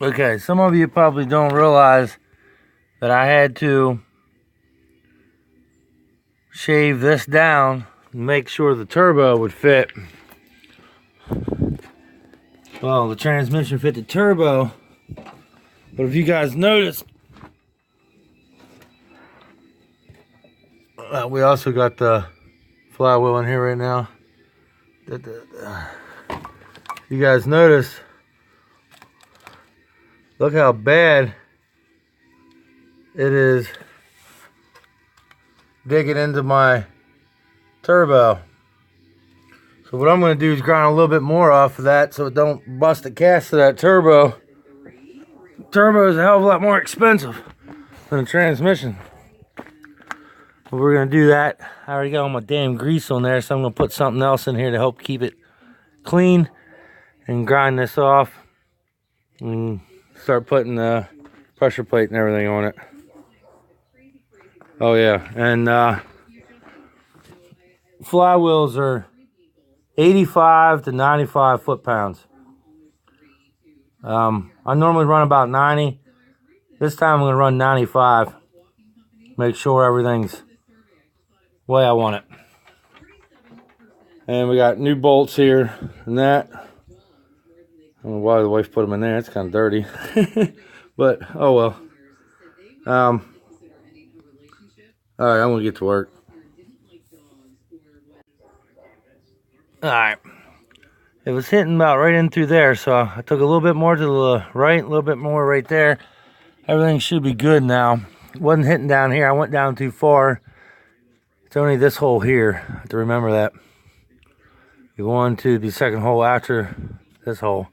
Okay, some of you probably don't realize that I had to shave this down and make sure the turbo would fit. Well, the transmission fit the turbo, but if you guys noticed, we also got the flywheel in here right now. You guys notice, look how bad it is digging into my turbo. So what I'm going to do is grind a little bit more off of that so it don't bust the cast of that turbo. Turbo is a hell of a lot more expensive than a transmission. But we're going to do that. I already got all my damn grease on there, so I'm going to put something else in here to help keep it clean and grind this off and start putting the pressure plate and everything on it. Oh yeah, and flywheels are 85 to 95 foot-pounds. I normally run about 90. This time I'm going to run 95. Make sure everything's the way I want it. And we got new bolts here and that. I don't know why the wife put them in there. It's kind of dirty. But, oh well. Alright, I'm going to get to work. Alright. It was hitting about right in through there, so I took a little bit more to the right, a little bit more right there. Everything should be good now. It wasn't hitting down here. I went down too far. It's only this hole here. I have to remember that. You go on to the second hole after this hole.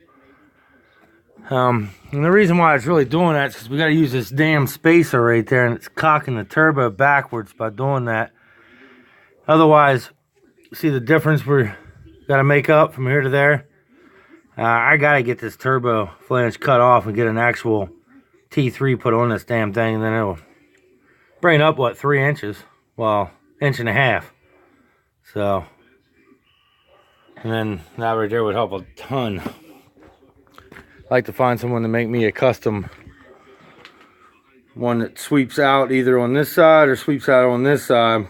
And the reason why it's really doing that is because we got to use this damn spacer right there, and it's cocking the turbo backwards by doing that. Otherwise, see the difference we're got to make up from here to there? I got to get this turbo flange cut off and get an actual T3 put on this damn thing, and then it'll bring up, what, 3 inches? Well, 1.5 inches. So, and then that right there would help a ton. I'd like to find someone to make me a custom one that sweeps out either on this side or sweeps out on this side.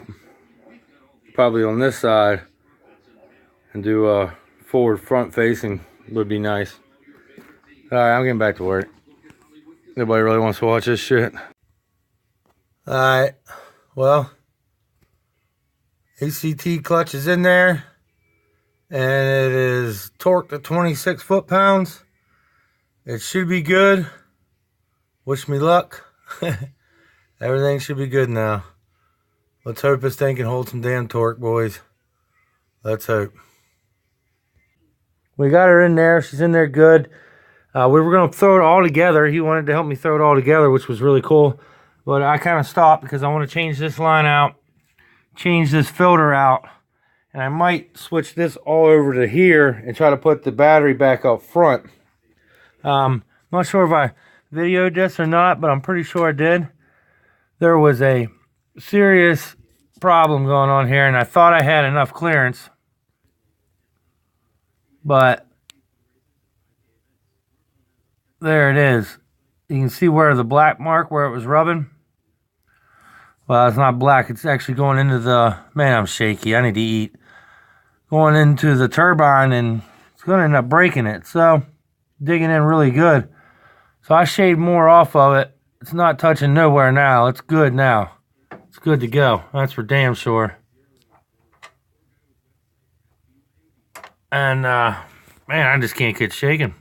Probably on this side. And do a forward front facing would be nice. Alright, I'm getting back to work. Nobody really wants to watch this shit. Alright, well, ACT clutch is in there, and it is torqued to 26 foot-pounds. It should be good. Wish me luck. Everything should be good now. Let's hope this thing can hold some damn torque, boys. Let's hope. We got her in there. She's in there good. We were going to throw it all together. He wanted to help me throw it all together, which was really cool. But I kind of stopped because I want to change this line out, change this filter out, and I might switch this all over to here and try to put the battery back up front. Not sure if I videoed this or not, but I'm pretty sure I did. There was a serious problem going on here, and I thought I had enough clearance. But there it is. You can see where the black mark where it was rubbing. Well, it's not black. It's actually going into the... Man, I'm shaky. I need to eat. Going into the turbine, and it's going to end up breaking it. So, digging in really good. So, I shaved more off of it. It's not touching nowhere now. It's good now. It's good to go. That's for damn sure. And, man, I just can't get shaken.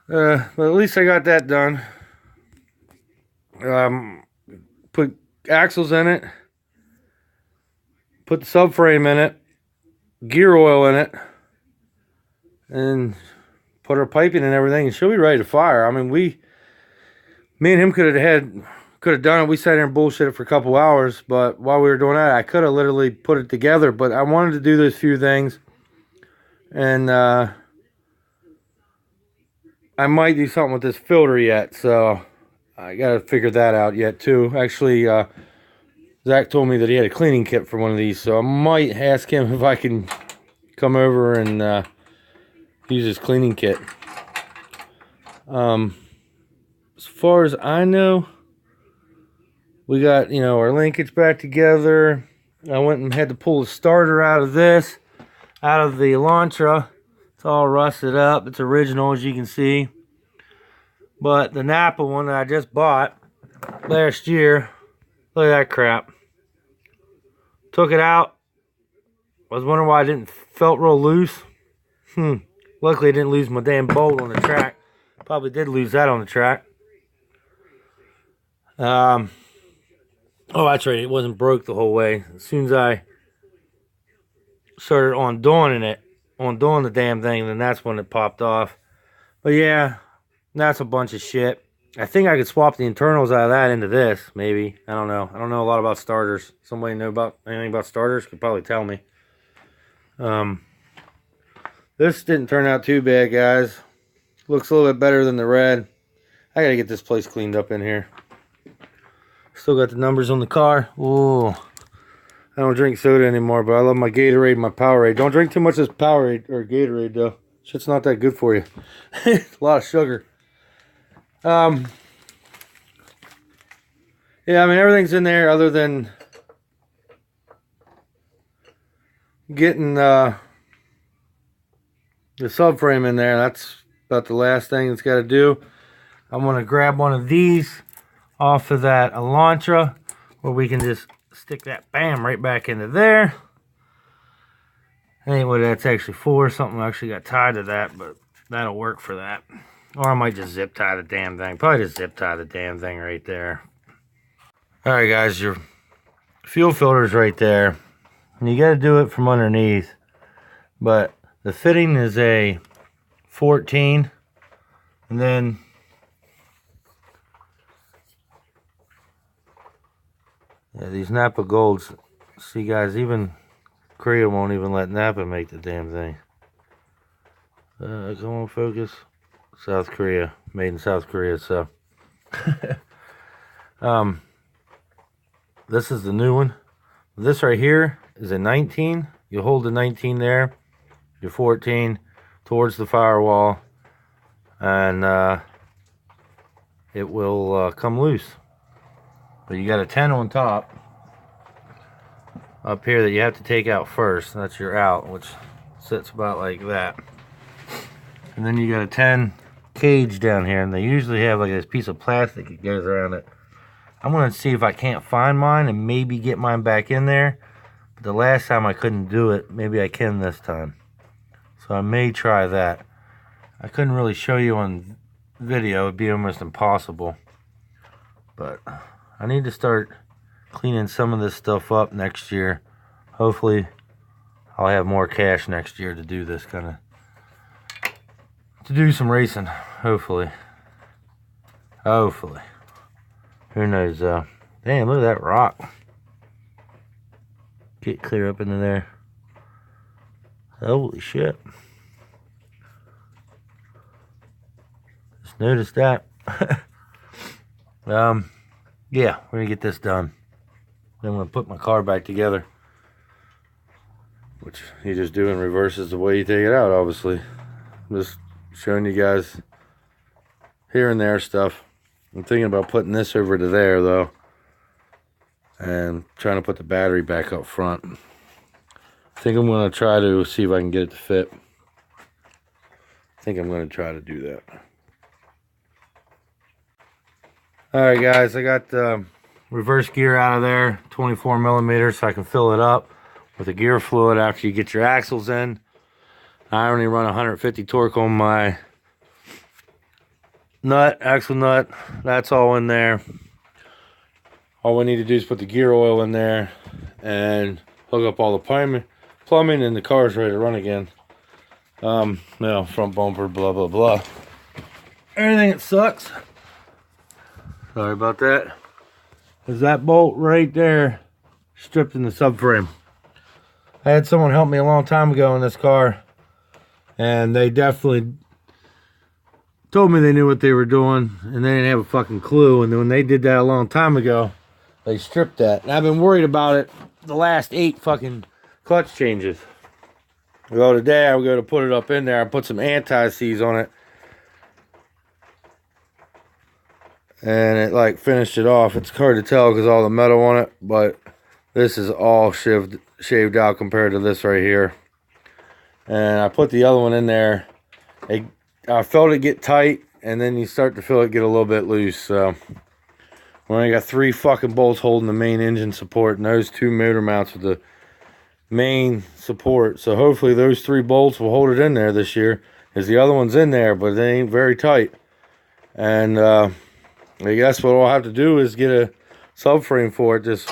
But at least I got that done. Put axles in it. Put the subframe in it. Gear oil in it. And put our piping and everything. And she'll be ready to fire. I mean, me and him could have done it. We sat there and bullshitted for a couple hours, but while we were doing that, I could have literally put it together, but I wanted to do those few things, and I might do something with this filter yet, so I gotta figure that out yet too. Actually, Zach told me that he had a cleaning kit for one of these, so I might ask him if I can come over and use this cleaning kit. As far as I know, we got, you know, our linkage back together. I went and had to pull the starter out of this, out of the Elantra. It's all rusted up. It's original, as you can see. But the Napa one that I just bought last year, look at that crap. Took it out. I was wondering why I didn't felt real loose. Luckily I didn't lose my damn bolt on the track. Probably did lose that on the track. Oh, that's right. It wasn't broke the whole way. As soon as I started undoing the damn thing, then that's when it popped off. But yeah, that's a bunch of shit. I think I could swap the internals out of that into this, maybe. I don't know. I don't know a lot about starters. Somebody know about anything about starters could probably tell me. This didn't turn out too bad, guys. Looks a little bit better than the red. I gotta get this place cleaned up in here. Still got the numbers on the car. Ooh. I don't drink soda anymore, but I love my Gatorade and my Powerade. Don't drink too much of this Powerade or Gatorade, though. Shit's not that good for you. It's a lot of sugar. Yeah, I mean, everything's in there other than getting the subframe in there. That's about the last thing it's got to do. I'm going to grab one of these off of that Elantra, where we can just stick that bam right back into there. Ain't what that's actually for. Something actually got tied to that, but that'll work for that. Or I might just zip tie the damn thing. Probably just zip tie the damn thing right there. Alright guys, your fuel filter's right there. And you got to do it from underneath. But the fitting is a 14. And then yeah, these Napa Golds. See guys, even Korea won't even let Napa make the damn thing. Come on, focus. South Korea, made in South Korea. So this is the new one. This right here is a 19. You hold the 19 there, your 14 towards the firewall, and it will come loose. But you got a 10 on top up here that you have to take out first. That's your out, which sits about like that. And then you got a 10 cage down here, and they usually have like this piece of plastic that goes around it. I'm going to see if I can't find mine and maybe get mine back in there. But the last time I couldn't do it. Maybe I can this time. So I may try that. I couldn't really show you on video. It would be almost impossible. But I need to start cleaning some of this stuff up next year. Hopefully I'll have more cash next year to do this kind of, to do some racing. Hopefully. Who knows? Damn, look at that rock. Get clear up into there. Holy shit. Just noticed that. Yeah, we're gonna get this done. Then I'm gonna put my car back together. Which you just do in reverse is the way you take it out, obviously. I'm just showing you guys here and there stuff. I'm thinking about putting this over to there though, and trying to put the battery back up front. I think I'm going to try to see if I can get it to fit. I think I'm going to try to do that. Alright guys, I got the reverse gear out of there, 24 millimeters, so I can fill it up with the gear fluid after you get your axles in. I only run 150 torque on my nut, axle nut. That's all in there. All we need to do is put the gear oil in there and hook up all the plumbing, and the car's ready to run again. You know, front bumper, blah blah blah. Everything that sucks, sorry about that, is that bolt right there stripped in the subframe. I had someone help me a long time ago in this car, and they definitely told me they knew what they were doing, and they didn't have a fucking clue. And then when they did that a long time ago, they stripped that. And I've been worried about it the last 8 fucking clutch changes. Well, today I'm going to put it up in there. I put some anti-seize on it. And it like finished it off. It's hard to tell because all the metal on it, but this is all shaved out compared to this right here. And I put the other one in there. I felt it get tight, and then you start to feel it get a little bit loose. So when I got 3 fucking bolts holding the main engine support, and those 2 motor mounts with the main support. So hopefully those 3 bolts will hold it in there this year. Because the other one's in there, but they ain't very tight. And I guess what I'll have to do is get a subframe for it this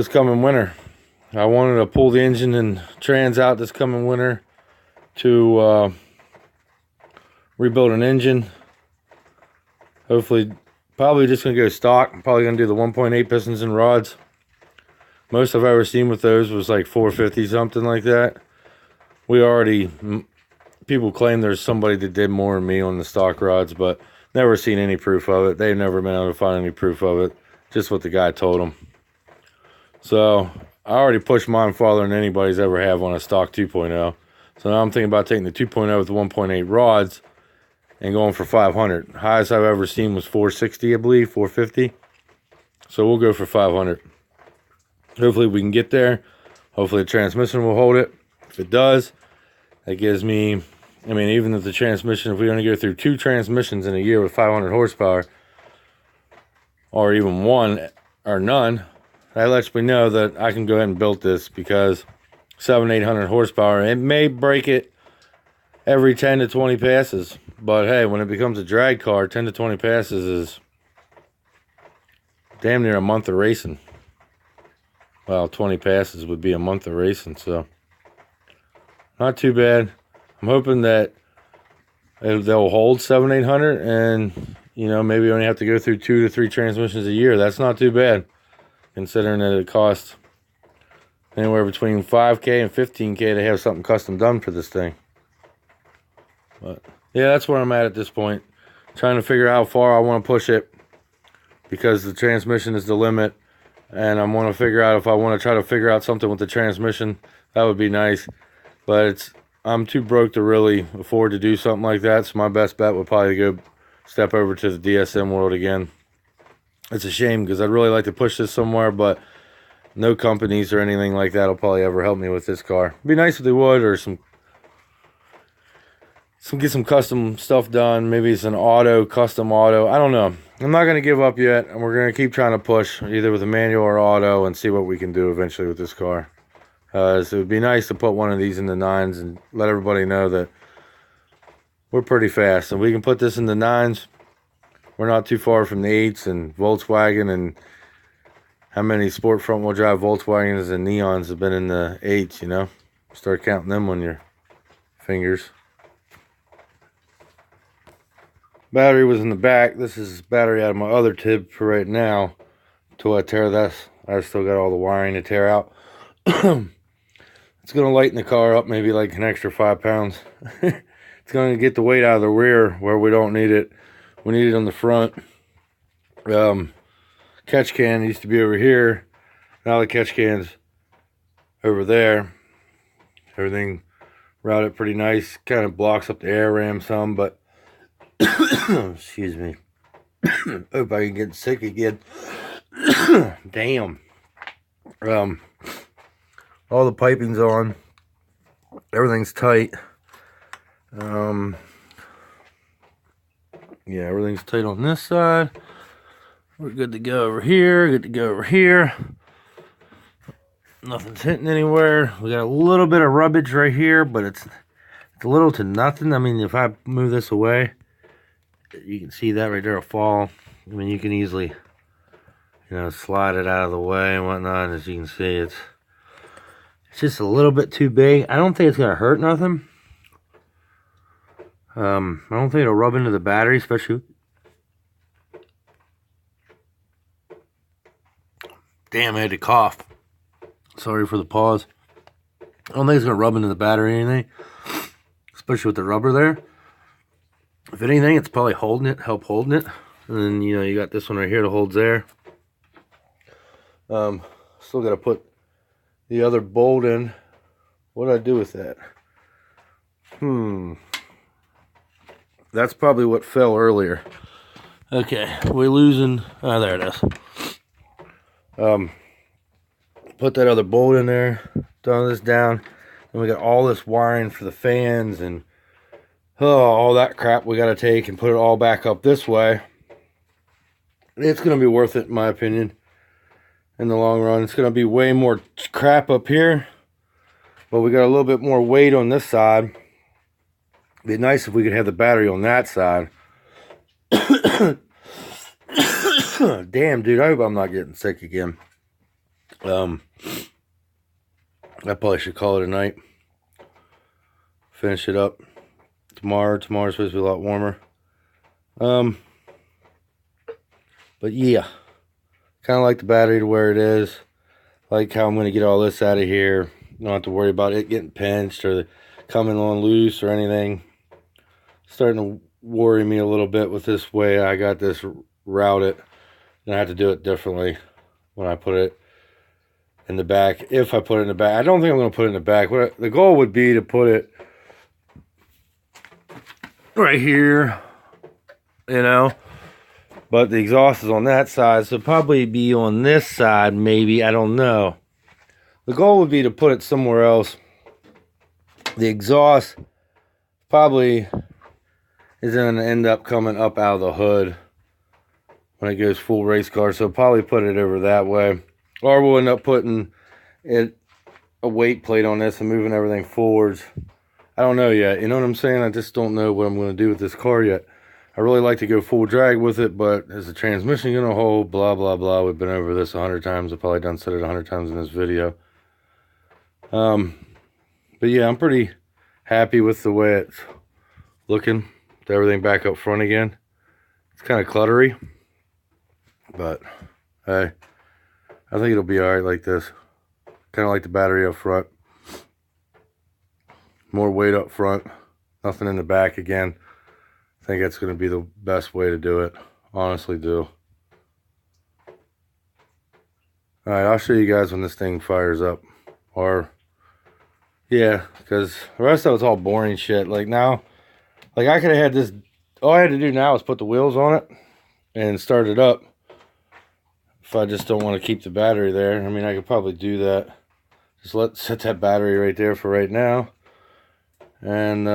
coming winter. I wanted to pull the engine and trans out this coming winter to rebuild an engine. Hopefully, probably just going to go stock. I'm probably going to do the 1.8 pistons and rods. Most I've ever seen with those was like 450, something like that. People claim there's somebody that did more than me on the stock rods, but never seen any proof of it. They've never been able to find any proof of it. Just what the guy told them. So I already pushed mine farther than anybody's ever have on a stock 2.0. So now I'm thinking about taking the 2.0 with the 1.8 rods and going for 500. Highest I've ever seen was 460, I believe, 450. So we'll go for 500. Hopefully we can get there. Hopefully the transmission will hold it. If it does, that gives me, I mean, even if the transmission, if we only go through 2 transmissions in a year with 500 horsepower, or even 1 or none, that lets me know that I can go ahead and build this, because 700-800 horsepower, it may break it every 10 to 20 passes. But hey, when it becomes a drag car, 10 to 20 passes is damn near a month of racing. Well, 20 passes would be a month of racing, so not too bad. I'm hoping that they'll hold 700-800, and you know, maybe only have to go through 2 to 3 transmissions a year. That's not too bad, considering that it costs anywhere between $5K and $15K to have something custom done for this thing. But yeah, that's where I'm at this point. Trying to figure out how far I want to push it, because the transmission is the limit. And I want to figure out if I want to try to figure out something with the transmission. That would be nice. But I'm too broke to really afford to do something like that. So my best bet would probably go step over to the DSM world again. It's a shame, because I'd really like to push this somewhere, but no companies or anything like that will probably ever help me with this car. It'd be nice if they would, or get some custom stuff done. Maybe it's an custom auto. I don't know. I'm not going to give up yet, and we're going to keep trying to push either with a manual or auto and see what we can do eventually with this car. So it would be nice to put one of these in the 9s and let everybody know that we're pretty fast. And we can put this in the 9s. We're not too far from the 8s and Volkswagen, and how many sport front wheel drive Volkswagens and Neons have been in the 8s, you know? Start counting them on your fingers. Battery was in the back. This is battery out of my other tib for right now. Until I tear this, I still got all the wiring to tear out. It's going to lighten the car up maybe like an extra 5 pounds. It's going to get the weight out of the rear where we don't need it. We need it on the front. Catch can used to be over here. Now the catch can's over there. Everything routed pretty nice. Kind of blocks up the air ram some, but excuse me. Hope I can get sick again. Damn. All the piping's on. Everything's tight. Yeah, everything's tight on this side. We're good to go over here. Good to go over here. Nothing's hitting anywhere. We got a little bit of rubbish right here, but it's a little to nothing. I mean, if I move this away, you can see that right there will fall. I mean, you can easily, you know, slide it out of the way and whatnot. As you can see, it's just a little bit too big. I don't think it's gonna hurt nothing. I don't think it'll rub into the battery, especially. Damn, I had to cough. Sorry for the pause. I don't think it's gonna rub into the battery or anything, especially with the rubber there. If anything, it's probably holding it, help holding it. And then, you know, you got this one right here that holds there. Still got to put the other bolt in What did I do with that? That's probably what fell earlier. Okay, we're losing. Oh, there it is. Put that other bolt in there. Done this down. Then we got all this wiring for the fans and all that crap we got to take and put it all back up this way. It's going to be worth it, in my opinion, in the long run. It's going to be way more crap up here, but we got a little bit more weight on this side. It'd be nice if we could have the battery on that side. Damn, dude, I hope I'm not getting sick again. I probably should call it a night. Finish it up tomorrow. Tomorrow's supposed to be a lot warmer. But yeah, kind of like the battery to where it is. Like how I'm going to get all this out of here. Don't have to worry about it getting pinched or coming on loose or anything. Starting to worry me a little bit with this way I got this routed. And I have to do it differently when I put it in the back. If I put it in the back. I don't think I'm going to put it in the back. The goal would be to put it right here, you know. But the exhaust is on that side, so probably be on this side, maybe. I don't know. The goal would be to put it somewhere else. The exhaust probably is going to end up coming up out of the hood when it goes full race car, so probably put it over that way. Or we'll end up putting a weight plate on this and moving everything forwards. I don't know yet. You know what I'm saying? I just don't know what I'm going to do with this car yet. I really like to go full drag with it, but is the transmission going to hold? Blah, blah, blah. We've been over this 100 times. I've probably said it 100 times in this video. But yeah, I'm pretty happy with the way it's looking. With everything back up front again. It's kind of cluttery. But, hey, I think it'll be alright like this. Kind of like the battery up front. More weight up front. Nothing in the back again. I think that's going to be the best way to do it. Honestly do. Alright, I'll show you guys when this thing fires up. Or, yeah, because the rest of it's all boring shit. Like now, like I could have had this, all I had to do now is put the wheels on it and start it up. If I just don't want to keep the battery there. I mean, I could probably do that. Just set that battery right there for right now. And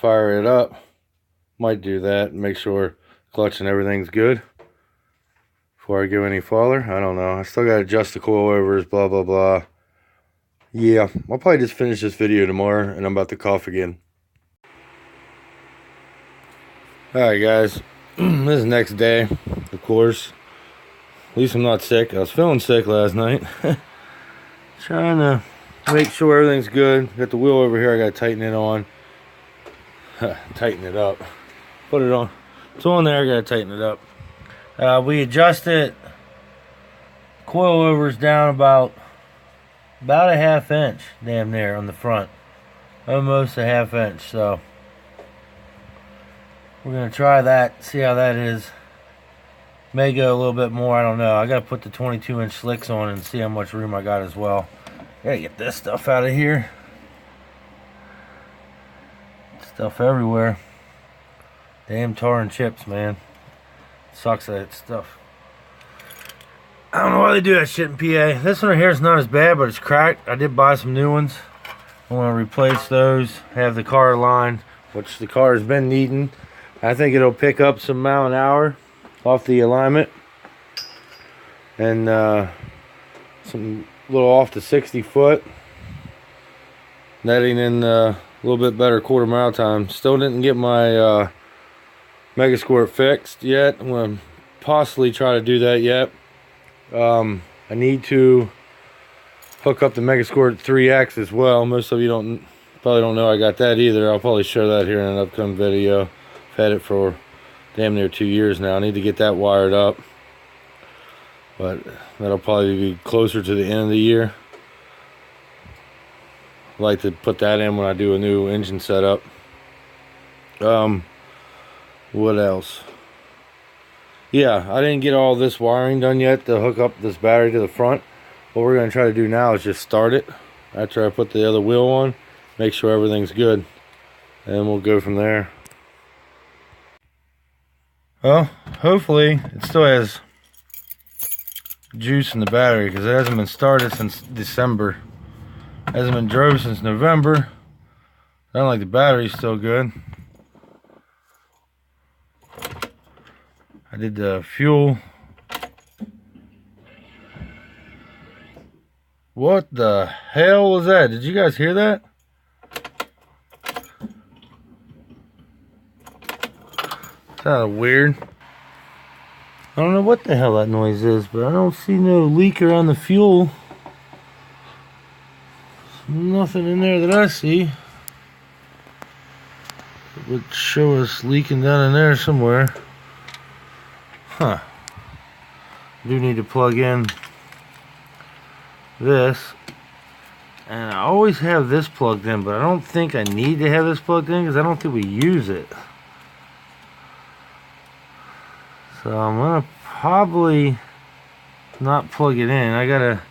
fire it up. Might do that. Make sure clutch and everything's good before I go any farther. I don't know. I still got to adjust the coilovers, blah, blah, blah. Yeah, I'll probably just finish this video tomorrow, and I'm about to cough again. Alright, guys. This is the next day, of course. At least I'm not sick. I was feeling sick last night. Trying to make sure everything's good. Got the wheel over here. I got to tighten it on. Tighten it up. Put it on. It's on there. I got to tighten it up. We adjusted coilovers down about a half inch, damn near, on the front. Almost a half inch. So we're going to try that. See how that is. May go a little bit more. I don't know. I got to put the 22-inch slicks on and see how much room I got as well. Gotta get this stuff out of here. Stuff everywhere. Damn tar and chips, man. Sucks that stuff. I don't know why they do that shit in PA. This one right here is not as bad, but it's cracked. I did buy some new ones. I want to replace those. Have the car aligned, which the car has been needing. I think it'll pick up some mile an hour off the alignment. And some little off the 60 foot. Netting in a little bit better quarter mile time. Still didn't get my Megasquirt fixed yet. I'm going to possibly try to do that yet. I need to hook up the Megasquirt 3X as well. Most of you probably don't know I got that either. I'll probably share that here in an upcoming video. I've had it for damn near 2 years now. I need to get that wired up. But that'll probably be closer to the end of the year. I like to put that in when I do a new engine setup. What else? Yeah, I didn't get all this wiring done yet to hook up this battery to the front. What we're going to try to do now is just start it after I put the other wheel on, make sure everything's good, and we'll go from there. Well, hopefully it still has juice in the battery, because it hasn't been started since December. It hasn't been drove since November. I don't like the battery's still good. I did the fuel. What the hell was that? Did you guys hear that? Sounded weird. I don't know what the hell that noise is, but I don't see no leak around the fuel. There's nothing in there that I see. It would show us leaking down in there somewhere. Huh. I do need to plug in this. And I always have this plugged in, but I don't think I need to have this plugged in because I don't think we use it. So I'm gonna probably not plug it in. I gotta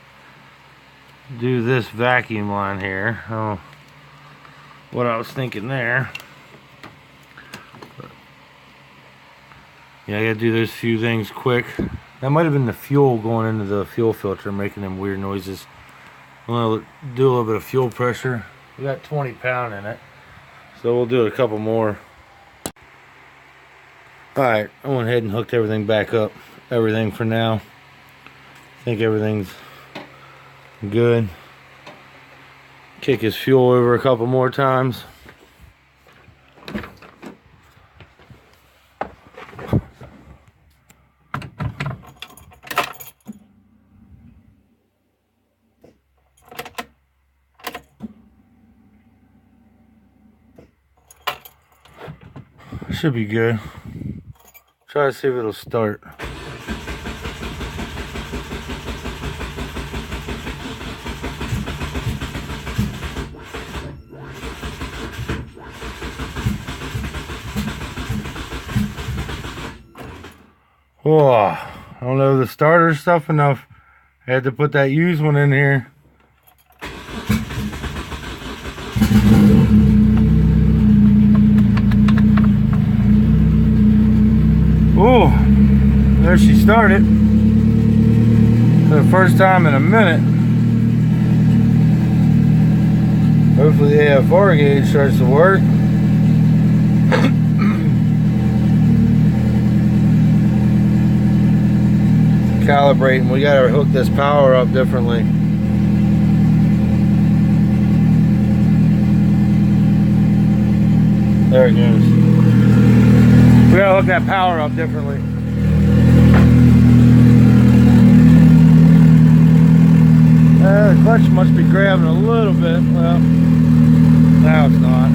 do this vacuum line here. Oh, what I was thinking there. Yeah, I gotta do those few things quick. That might have been the fuel going into the fuel filter making them weird noises. I'm gonna do a little bit of fuel pressure. We got 20 pound in it, so we'll do a couple more. Alright, I went ahead and hooked everything back up. Everything for now. I think everything's good. Kick his fuel over a couple more times. Should be good. Try to see if it'll start. Oh, I don't know if the starter's tough enough. I had to put that used one in here. Oh, there she started. For the first time in a minute. Hopefully the AFR gauge starts to work. Calibrating, we gotta hook this power up differently. There it goes. We gotta hook that power up differently. The clutch must be grabbing a little bit. Well, now it's not.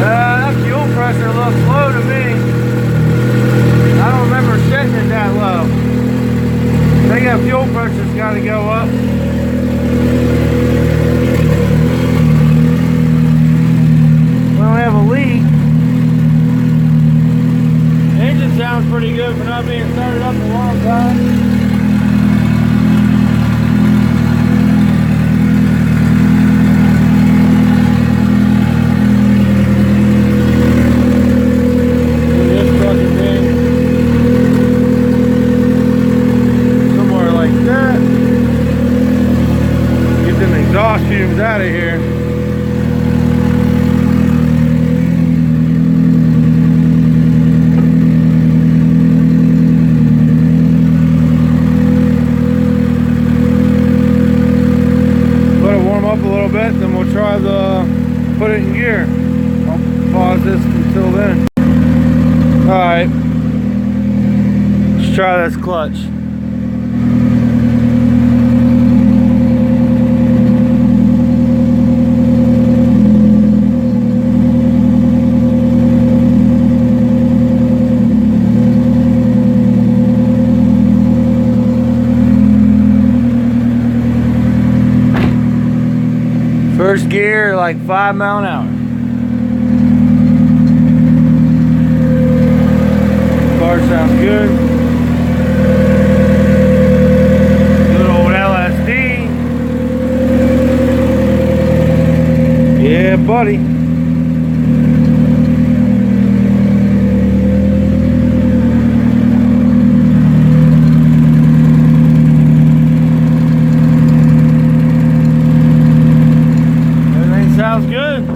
That fuel pressure looks low to me. I don't remember setting it that low. I think that fuel pressure's got to go up. We don't have a leak. The engine sounds pretty good for not being started up in a long time. Exhaust fumes out of here. Let it warm up a little bit, then we'll try the put it in gear. I'll pause this until then. Alright. Let's try this clutch. First gear, like 5 miles an hour. car sounds good. Good old LSD. Yeah, buddy. Everything sounds good.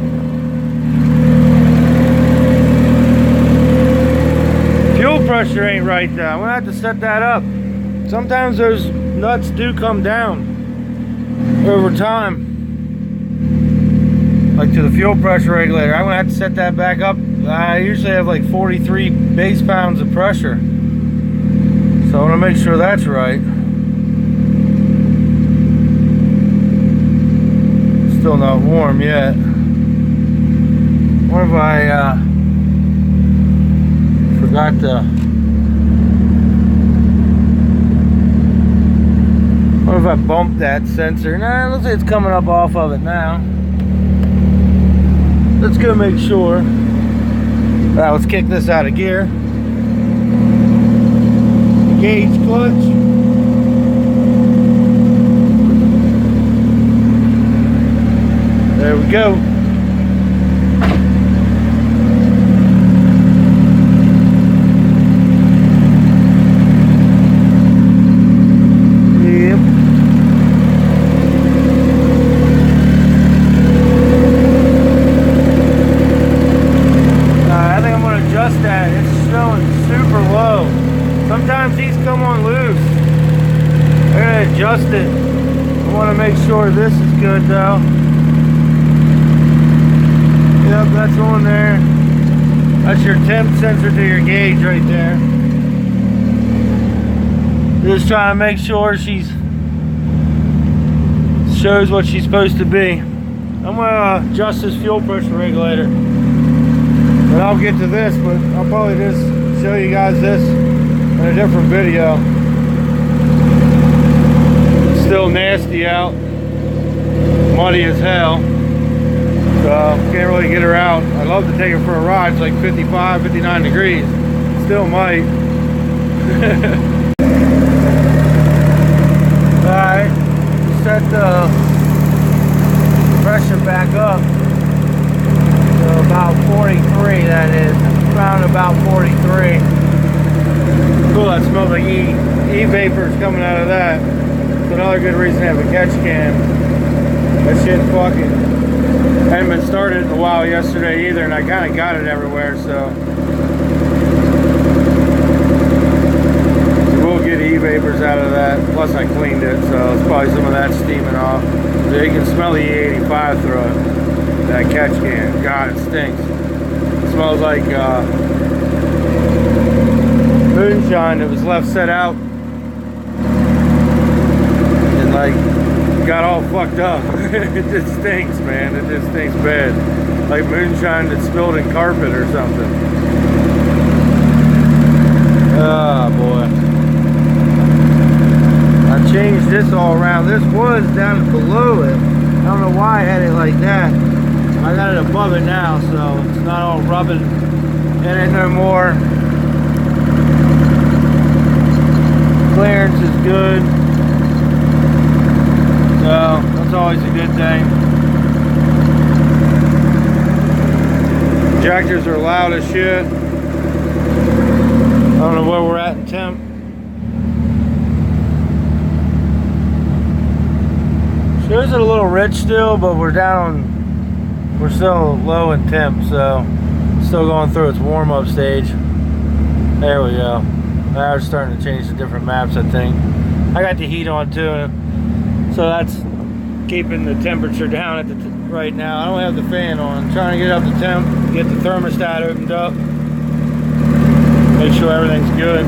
Fuel pressure ain't right though. I'm gonna have to set that up. Sometimes those nuts do come down over time. Like to the fuel pressure regulator. I'm gonna have to set that back up. I usually have like 43 base pounds of pressure. So I wanna make sure that's right. Still not warm yet. What if I forgot to... What if I bumped that sensor? Nah, looks like it's coming up off of it now. Let's go make sure. Alright, let's kick this out of gear. Gauge clutch. There we go. Sometimes these come on loose. I'm gonna adjust it. I want to make sure this is good though. Yep, that's on there. That's your temp sensor to your gauge right there. Just trying to make sure she's shows what she's supposed to be. I'm gonna adjust this fuel pressure regulator. But I'll get to this, but I'll probably just show you guys this in a different video. It's still nasty out, muddy as hell, so can't really get her out. I'd love to take her for a ride. It's like 55, 59 degrees. Still might. Alright, set the pressure back up to about 43, that is. Around about 43. Cool, that smells like e-vapors coming out of that. It's another good reason to have a catch can. That shit fucking hadn't been started in a while yesterday either, and I kind of got it everywhere, so we'll get e-vapors out of that. Plus I cleaned it, so it's probably some of that steaming off. So you can smell the E85 through it. That catch can. God, it stinks. It smells like moonshine that was left set out and like got all fucked up. It just stinks, man. It just stinks bad, like moonshine that spilled in carpet or something. Oh boy, I changed this all around. This was down below it. I don't know why I had it like that. I got it above it now, so it's not all rubbing in it no more. Clearance is good, so that's always a good thing. Injectors are loud as shit. I don't know where we're at in temp. Shows it a little rich still, but we're still low in temp, so still going through its warm-up stage. There we go. Now we're starting to change the different maps, I think. I got the heat on too, so that's keeping the temperature down at the right now. I don't have the fan on. I'm trying to get up the temp, get the thermostat opened up, make sure everything's good.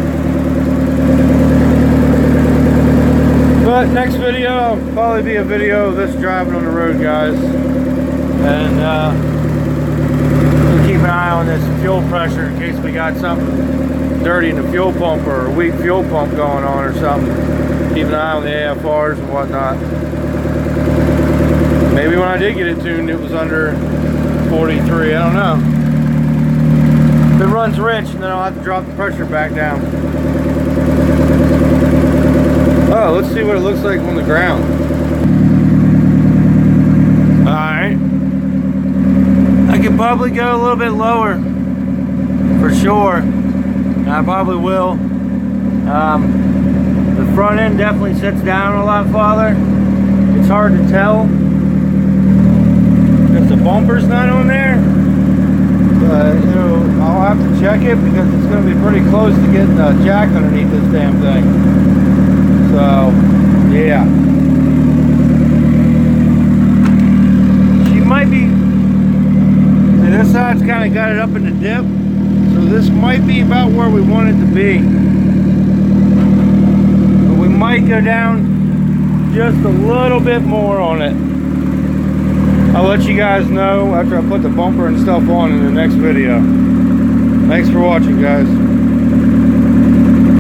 But next video will probably be a video of this driving on the road, guys. And we'll keep an eye on this fuel pressure in case we got something dirty in the fuel pump or a weak fuel pump going on or something. Keep an eye on the AFRs and whatnot. Maybe when I did get it tuned, it was under 43. I don't know. it runs rich, and then I'll have to drop the pressure back down. Oh, let's see what it looks like on the ground. Alright. I could probably go a little bit lower, for sure. I probably will. The front end definitely sits down a lot farther. It's hard to tell if the bumper's not on there. But, you know, I'll have to check it because it's going to be pretty close to getting a jack underneath this damn thing. So, yeah. She might be... See, this side's kind of got it up in the dip. So this might be about where we want it to be. But we might go down just a little bit more on it. I'll let you guys know after I put the bumper and stuff on in the next video. Thanks for watching, guys.